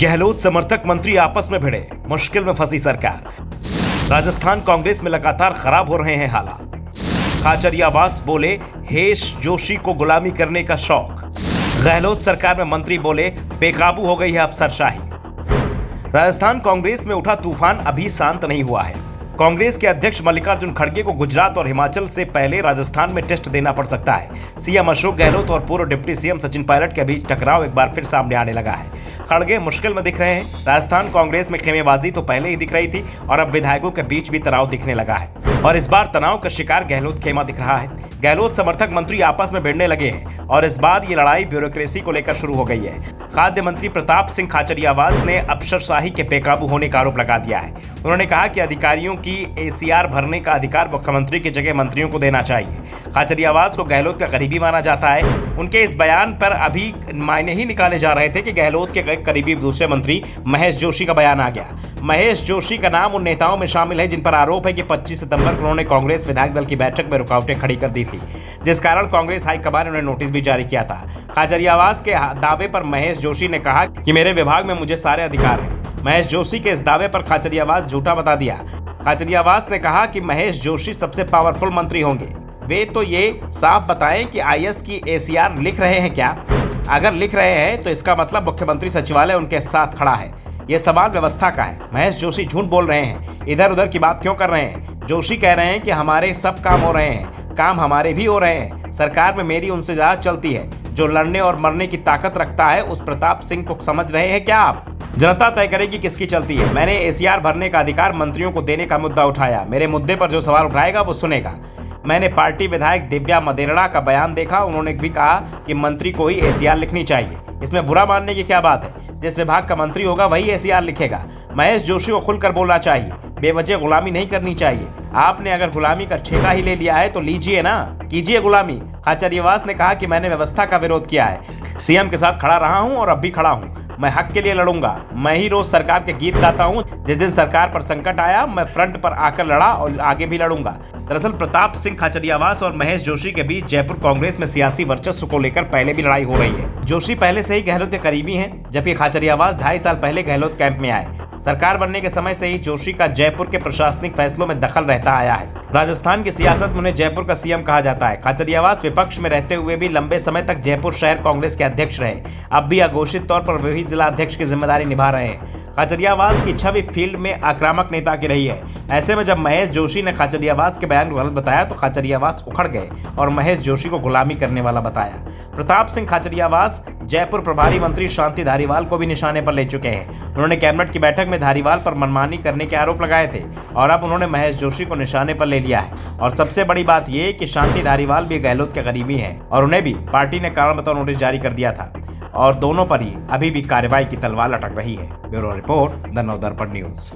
गहलोत समर्थक मंत्री आपस में भिड़े, मुश्किल में फंसी सरकार। राजस्थान कांग्रेस में लगातार खराब हो रहे हैं हालात। खाचरियावास बोले हेश जोशी को गुलामी करने का शौक। गहलोत सरकार में मंत्री बोले बेकाबू हो गई है अफसरशाही। राजस्थान कांग्रेस में उठा तूफान अभी शांत नहीं हुआ है। कांग्रेस के अध्यक्ष मल्लिकार्जुन खड़गे को गुजरात और हिमाचल से पहले राजस्थान में टेस्ट देना पड़ सकता है। सीएम अशोक गहलोत और पूर्व डिप्टी सीएम सचिन पायलट के बीच टकराव एक बार फिर सामने आने लगा है। खड़गे मुश्किल में दिख रहे हैं। राजस्थान कांग्रेस में खेमेबाजी तो पहले ही दिख रही थी और अब विधायकों के बीच भी तनाव दिखने लगा है और इस बार तनाव का शिकार गहलोत खेमा दिख रहा है। गहलोत समर्थक मंत्री आपस में भिड़ने लगे हैं और इस बार ये लड़ाई ब्यूरोक्रेसी को लेकर शुरू हो गई है। खाद्य मंत्री प्रताप सिंह खाचरियावास ने अफसरशाही के बेकाबू होने का आरोप लगा दिया है। उन्होंने कहा कि अधिकारियों की एसीआर भरने का अधिकार मुख्यमंत्री की जगह मंत्रियों को देना चाहिए। खाचरियावास को गहलोत का करीबी माना जाता है। उनके इस बयान पर अभी मायने ही निकाले जा रहे थे कि गहलोत के करीबी दूसरे मंत्री महेश जोशी का बयान आ गया। महेश जोशी का नाम उन नेताओं में शामिल है जिन पर आरोप है कि 25 सितंबर को उन्होंने कांग्रेस विधायक दल की बैठक में रुकावटें खड़ी कर दी थी, जिस कारण कांग्रेस हाईकमान ने उन्हें नोटिस भी जारी किया था। खाचरियावास के दावे पर महेश जोशी ने कहा कि मेरे विभाग में मुझे सारे अधिकार हैं। महेश जोशी के इस दावे पर खाचरियावास झूठा बता दिया। खाचरियावास ने कहा कि महेश जोशी सबसे पावरफुल मंत्री होंगे। वे तो ये साफ बताएं कि आईएएस की एसीआर लिख रहे हैं क्या? अगर लिख रहे हैं तो इसका मतलब मुख्यमंत्री सचिवालय उनके साथ खड़ा है। ये सवाल व्यवस्था का है। महेश जोशी झूठ बोल रहे हैं, इधर उधर की बात क्यों कर रहे हैं? जोशी कह रहे हैं कि हमारे सब काम हो रहे हैं, काम हमारे भी हो रहे हैं। सरकार में मेरी उनसे ज्यादा चलती है। जो लड़ने और मरने की ताकत रखता है उस प्रताप सिंह को समझ रहे हैं क्या आप? जनता तय करेगी किसकी चलती है। मैंने एसीआर भरने का अधिकार मंत्रियों को देने का मुद्दा उठाया। मेरे मुद्दे पर जो सवाल उठाएगा वो सुनेगा। मैंने पार्टी विधायक दिव्या मदेरणा का बयान देखा। उन्होंने भी कहा कि मंत्री को ही एसीआर लिखनी चाहिए। इसमें बुरा मानने की क्या बात है? जिस विभाग का मंत्री होगा वही एसीआर लिखेगा। महेश जोशी को खुलकर बोलना चाहिए। बेवजह गुलामी नहीं करनी चाहिए। आपने अगर गुलामी का ठेका ही ले लिया है तो लीजिए ना, कीजिए गुलामी। खाचरियावास ने कहा कि मैंने व्यवस्था का विरोध किया है। सीएम के साथ खड़ा रहा हूं और अब भी खड़ा हूं। मैं हक के लिए लड़ूंगा। मैं ही रोज सरकार के गीत गाता हूं। जिस दिन सरकार पर संकट आया मैं फ्रंट पर आकर लड़ा और आगे भी लड़ूंगा। दरअसल प्रताप सिंह खाचरियावास और महेश जोशी के बीच जयपुर कांग्रेस में सियासी वर्चस्व को लेकर पहले भी लड़ाई हो रही है। जोशी पहले से ही गहलोत के करीबी हैं, जबकि खाचरियावास 2.5 साल पहले गहलोत कैंप में आए। सरकार बनने के समय से ही जोशी का जयपुर के प्रशासनिक फैसलों में दखल रहता आया है। राजस्थान की सियासत में उन्हें जयपुर का सीएम कहा जाता है। खाचरियावास विपक्ष में रहते हुए भी लंबे समय तक जयपुर शहर कांग्रेस के अध्यक्ष रहे। अब भी अघोषित तौर पर वही जिला अध्यक्ष की जिम्मेदारी निभा रहे हैं। खाचरियावास की छवि फील्ड में आक्रामक नेता की रही है। ऐसे में जब महेश जोशी ने खाचरियावास के बयान को गलत बताया तो खाचरियावास उखड़ गए और महेश जोशी को गुलामी करने वाला बताया। प्रताप सिंह खाचरियावास जयपुर प्रभारी मंत्री शांति धारीवाल को भी निशाने पर ले चुके हैं। उन्होंने कैबिनेट की बैठक में धारीवाल पर मनमानी करने के आरोप लगाए थे और अब उन्होंने महेश जोशी को निशाने पर ले लिया है। और सबसे बड़ी बात यह कि शांति धारीवाल भी गहलोत के करीबी हैं और उन्हें भी पार्टी ने कारण बताओ नोटिस जारी कर दिया था और दोनों पर ही अभी भी कार्रवाई की तलवार लटक रही है। Bureau report, the Navdarpan news.